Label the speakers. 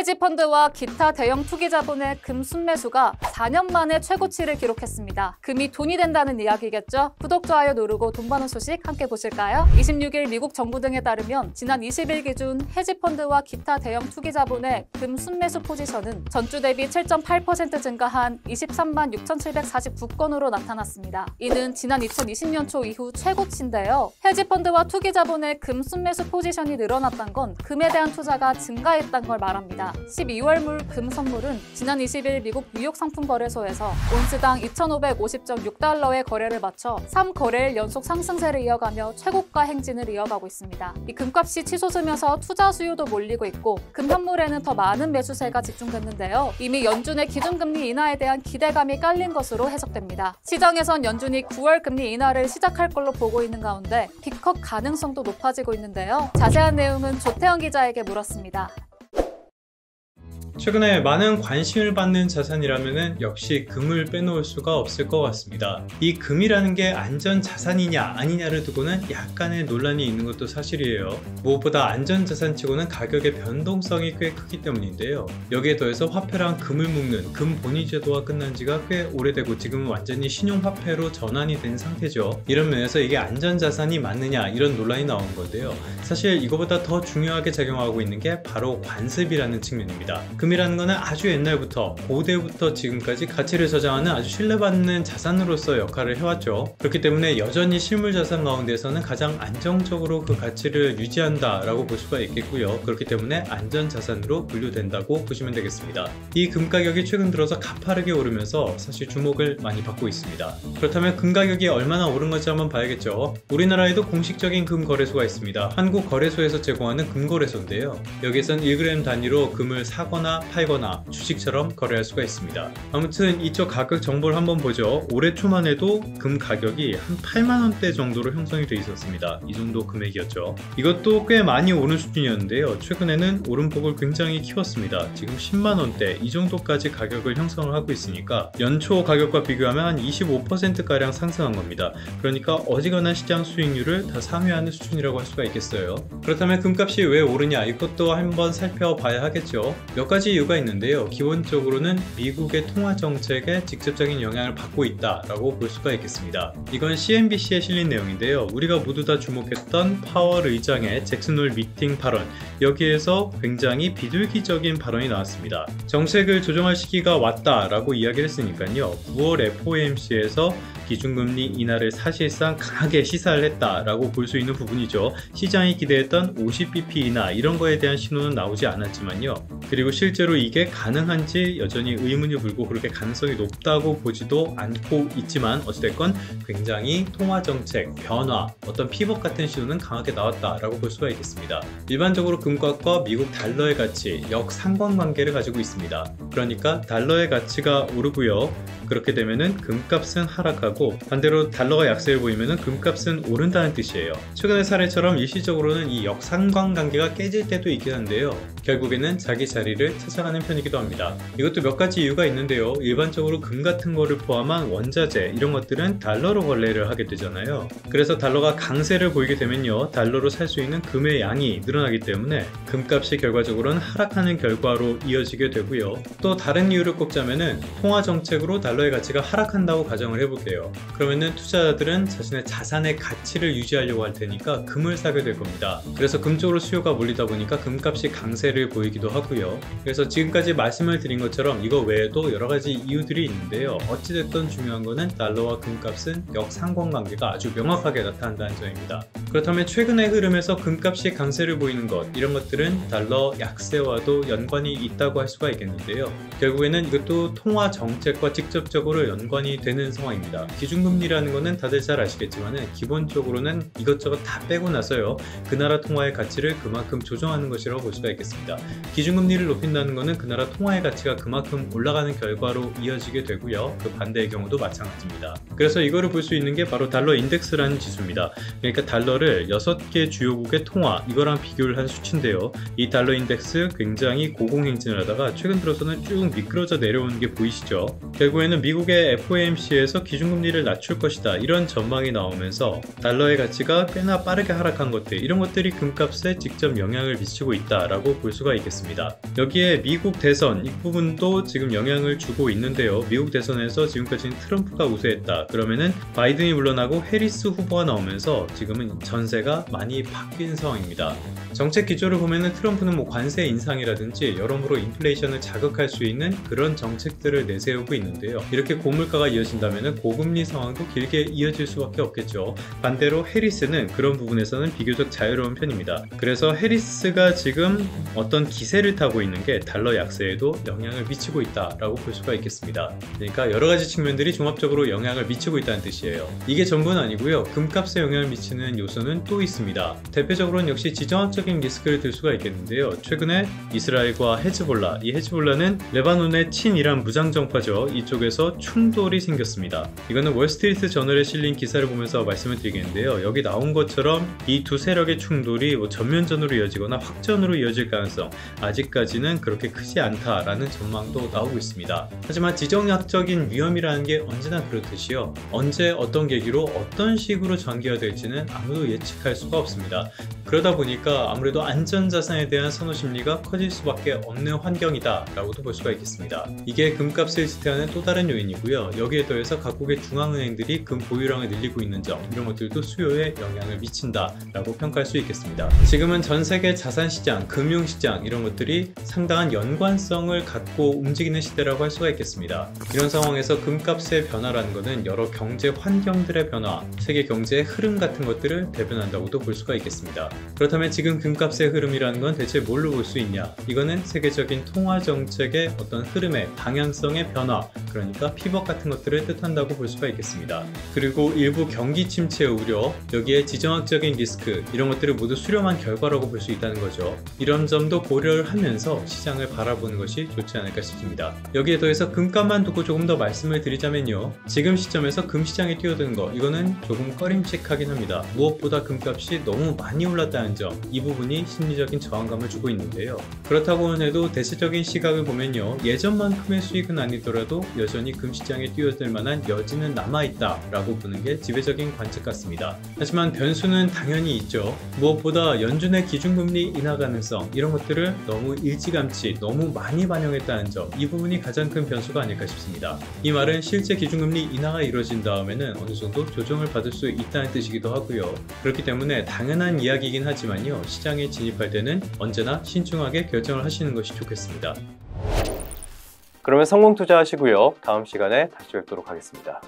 Speaker 1: 헤지펀드와 기타 대형 투기 자본의 금 순매수가 4년 만에 최고치를 기록했습니다. 금이 돈이 된다는 이야기겠죠? 구독, 좋아요 누르고 돈 버는 소식 함께 보실까요? 26일 미국 정부 등에 따르면 지난 20일 기준 헤지펀드와 기타 대형 투기 자본의 금 순매수 포지션은 전주 대비 7.8% 증가한 23만 6,749건으로 나타났습니다. 이는 지난 2020년 초 이후 최고치인데요. 헤지펀드와 투기 자본의 금 순매수 포지션이 늘어났던 건 금에 대한 투자가 증가했다는 걸 말합니다. 12월물 금 선물은 지난 20일 미국 뉴욕 상품거래소에서 온스당 2,550.6달러의 거래를 마쳐 3거래일 연속 상승세를 이어가며 최고가 행진을 이어가고 있습니다. 이 금값이 치솟으면서 투자 수요도 몰리고 있고 금 현물에는 더 많은 매수세가 집중됐는데요. 이미 연준의 기준금리 인하에 대한 기대감이 깔린 것으로 해석됩니다. 시장에선 연준이 9월 금리 인하를 시작할 걸로 보고 있는 가운데 빅컷 가능성도 높아지고 있는데요. 자세한 내용은 조태현 기자에게 물었습니다.
Speaker 2: 최근에 많은 관심을 받는 자산이라면 역시 금을 빼놓을 수가 없을 것 같습니다. 이 금이라는 게 안전자산이냐 아니냐를 두고는 약간의 논란이 있는 것도 사실이에요. 무엇보다 안전자산치고는 가격의 변동성이 꽤 크기 때문인데요. 여기에 더해서 화폐랑 금을 묶는 금 본위 제도가 끝난 지가 꽤 오래되고 지금은 완전히 신용화폐로 전환이 된 상태죠. 이런 면에서 이게 안전자산이 맞느냐 이런 논란이 나온 건데요. 사실 이거보다 더 중요하게 작용하고 있는 게 바로 관습이라는 측면입니다. 금이라는 것은 아주 옛날부터 고대부터 지금까지 가치를 저장하는 아주 신뢰받는 자산으로서 역할을 해왔죠. 그렇기 때문에 여전히 실물자산 가운데서는 가장 안정적으로 그 가치를 유지한다 라고 볼 수가 있겠고요. 그렇기 때문에 안전자산으로 분류된다고 보시면 되겠습니다. 이 금 가격이 최근 들어서 가파르게 오르면서 사실 주목을 많이 받고 있습니다. 그렇다면 금 가격이 얼마나 오른 건지 한번 봐야겠죠. 우리나라에도 공식적인 금 거래소가 있습니다. 한국거래소에서 제공하는 금거래소인데요. 여기에선 1g 단위로 금을 사거나 팔거나 주식처럼 거래할 수가 있습니다. 아무튼 이쪽 가격 정보를 한번 보죠. 올해 초만 해도 금 가격이 한 8만원대 정도로 형성이 되어 있었습니다. 이 정도 금액이었죠. 이것도 꽤 많이 오른 수준이었는데요. 최근에는 오름폭을 굉장히 키웠습니다. 지금 10만원대 이 정도까지 가격을 형성을 하고 있으니까 연초 가격과 비교하면 한 25%가량 상승한 겁니다. 그러니까 어지간한 시장 수익률을 다 상회하는 수준이라고 할 수가 있겠어요. 그렇다면 금값이 왜 오르냐 이것도 한번 살펴봐야 하겠죠. 몇 가지 이유가 있는데요. 기본적으로는 미국의 통화 정책에 직접적인 영향을 받고 있다라고 볼 수가 있겠습니다. 이건 CNBC에 실린 내용인데요. 우리가 모두 다 주목했던 파월 의장의 잭슨홀 미팅 발언, 여기에서 굉장히 비둘기적인 발언이 나왔습니다. 정책을 조정할 시기가 왔다라고 이야기를 했으니까요. 9월 FOMC에서 기준금리 인하를 사실상 강하게 시사를 했다라고 볼 수 있는 부분이죠. 시장이 기대했던 50bp 인하 이런 거에 대한 신호는 나오지 않았지만요. 그리고 실제로 이게 가능한지 여전히 의문이 불고 그렇게 가능성이 높다고 보지도 않고 있지만 어찌됐건 굉장히 통화정책, 변화, 어떤 피벗 같은 신호는 강하게 나왔다라고 볼 수가 있겠습니다. 일반적으로 금값과 미국 달러의 가치, 역상관관계를 가지고 있습니다. 그러니까 달러의 가치가 오르고요. 그렇게 되면은 금값은 하락하고 반대로 달러가 약세를 보이면은 금값은 오른다는 뜻이에요. 최근의 사례처럼 일시적으로는 이 역상관관계가 깨질 때도 있긴 한데요. 결국에는 자기 자리를 찾아가는 편이기도 합니다. 이것도 몇 가지 이유가 있는데요. 일반적으로 금 같은 거를 포함한 원자재 이런 것들은 달러로 거래를 하게 되잖아요. 그래서 달러가 강세를 보이게 되면요. 달러로 살 수 있는 금의 양이 늘어나기 때문에 금값이 결과적으로는 하락하는 결과로 이어지게 되고요. 또 다른 이유를 꼽자면은 통화 정책으로 달러의 가치가 하락한다고 가정을 해볼게요. 그러면은 투자자들은 자신의 자산의 가치를 유지하려고 할 테니까 금을 사게 될 겁니다. 그래서 금 쪽으로 수요가 몰리다 보니까 금값이 강세를 보이기도 하고요. 그래서 지금까지 말씀을 드린 것처럼 이거 외에도 여러 가지 이유들이 있는데요. 어찌됐든 중요한 거는 달러와 금값은 역상관관계가 아주 명확하게 나타난다는 점입니다. 그렇다면 최근의 흐름에서 금값이 강세를 보이는 것 이런 것들은 달러 약세와도 연관이 있다고 할 수가 있겠는데요. 결국에는 이것도 통화 정책과 직접적으로 연관이 되는 상황입니다. 기준금리라는 거는 다들 잘 아시겠지만 기본적으로는 이것저것 다 빼고 나서요. 그 나라 통화의 가치를 그만큼 조정하는 것이라고 볼 수가 있겠습니다. 기준금리를 높인다는 것은 그 나라 통화의 가치가 그만큼 올라가는 결과로 이어지게 되고요. 그 반대의 경우도 마찬가지입니다. 그래서 이거를 볼 수 있는 게 바로 달러 인덱스라는 지수입니다. 그러니까 달러를 이거를 6개 주요국의 통화 이거랑 비교를 한 수치인데요. 이 달러 인덱스 굉장히 고공행진을 하다가 최근 들어서는 쭉 미끄러져 내려오는 게 보이시죠? 결국에는 미국의 FOMC에서 기준금리를 낮출 것이다 이런 전망이 나오면서 달러의 가치가 꽤나 빠르게 하락한 것들, 이런 것들이 금값에 직접 영향을 미치고 있다라고 볼 수가 있겠습니다. 여기에 미국 대선 이 부분도 지금 영향을 주고 있는데요. 미국 대선에서 지금까지는 트럼프가 우세했다. 그러면은 바이든이 물러나고 해리스 후보가 나오면서 지금은 전세가 많이 바뀐 상황입니다. 정책 기조를 보면은 트럼프는 뭐 관세 인상이라든지 여러모로 인플레이션을 자극할 수 있는 그런 정책들을 내세우고 있는데요. 이렇게 고물가가 이어진다면은 고금리 상황도 길게 이어질 수밖에 없겠죠. 반대로 해리스는 그런 부분에서는 비교적 자유로운 편입니다. 그래서 해리스가 지금 어떤 기세를 타고 있는 게 달러 약세에도 영향을 미치고 있다라고 볼 수가 있겠습니다. 그러니까 여러 가지 측면들이 종합적으로 영향을 미치고 있다는 뜻이에요. 이게 전부는 아니고요. 금값에 영향을 미치는 요소는 또 있습니다. 대표적으로는 역시 지정학적인 리스크를 들 수가 있겠는데요. 최근에 이스라엘과 헤즈볼라, 이 헤즈볼라는 레바논의 친이란 무장정파죠. 이쪽에서 충돌이 생겼습니다. 이거는 월스트리트 저널에 실린 기사를 보면서 말씀을 드리겠는데요. 여기 나온 것처럼 이 두 세력의 충돌이 전면전으로 이어지거나 확전으로 이어질 가능성 아직까지는 그렇게 크지 않다라는 전망도 나오고 있습니다. 하지만 지정학적인 위험이라는 게 언제나 그렇듯이요. 언제 어떤 계기로 어떤 식으로 전개화될지는 아무도 예측할 수가 없습니다. 그러다 보니까 아무래도 안전자산에 대한 선호심리가 커질 수밖에 없는 환경이다 라고도 볼 수가 있겠습니다. 이게 금값을 지탱하는 또 다른 요인이고요. 여기에 더해서 각국의 중앙은행들이 금 보유량을 늘리고 있는 점, 이런 것들도 수요에 영향을 미친다 라고 평가할 수 있겠습니다. 지금은 전 세계 자산시장, 금융시장 이런 것들이 상당한 연관성을 갖고 움직이는 시대라고 할 수가 있겠습니다. 이런 상황에서 금값의 변화라는 것은 여러 경제 환경들의 변화, 세계 경제의 흐름 같은 것들을 대변한다고도 볼 수가 있겠습니다. 그렇다면 지금 금값의 흐름이라는 건 대체 뭘로 볼 수 있냐? 이거는 세계적인 통화 정책의 어떤 흐름의 방향성의 변화, 그러니까 피벗 같은 것들을 뜻한다고 볼 수가 있겠습니다. 그리고 일부 경기 침체의 우려, 여기에 지정학적인 리스크 이런 것들을 모두 수렴한 결과라고 볼 수 있다는 거죠. 이런 점도 고려를 하면서 시장을 바라보는 것이 좋지 않을까 싶습니다. 여기에 더해서 금값만 두고 조금 더 말씀을 드리자면요. 지금 시점에서 금시장에 뛰어드는 거 이거는 조금 꺼림칙하긴 합니다. 무엇보다 금값이 너무 많이 올랐다는 점, 이 부분이 심리적인 저항감을 주고 있는데요. 그렇다고는 해도 대체적인 시각을 보면요. 예전만큼의 수익은 아니더라도 여전히 금시장에 뛰어들 만한 여지는 남아있다 라고 보는 게 지배적인 관측 같습니다. 하지만 변수는 당연히 있죠. 무엇보다 연준의 기준금리 인하 가능성 이런 것들을 너무 일찌감치 너무 많이 반영했다는 점, 이 부분이 가장 큰 변수가 아닐까 싶습니다. 이 말은 실제 기준금리 인하가 이루어진 다음에는 어느 정도 조정을 받을 수 있다는 뜻이기도 하고요. 그렇기 때문에 당연한 이야기이긴 하지만요. 시장에 진입할 때는 언제나 신중하게 결정을 하시는 것이 좋겠습니다.
Speaker 3: 그러면 성공 투자하시고요. 다음 시간에 다시 뵙도록 하겠습니다.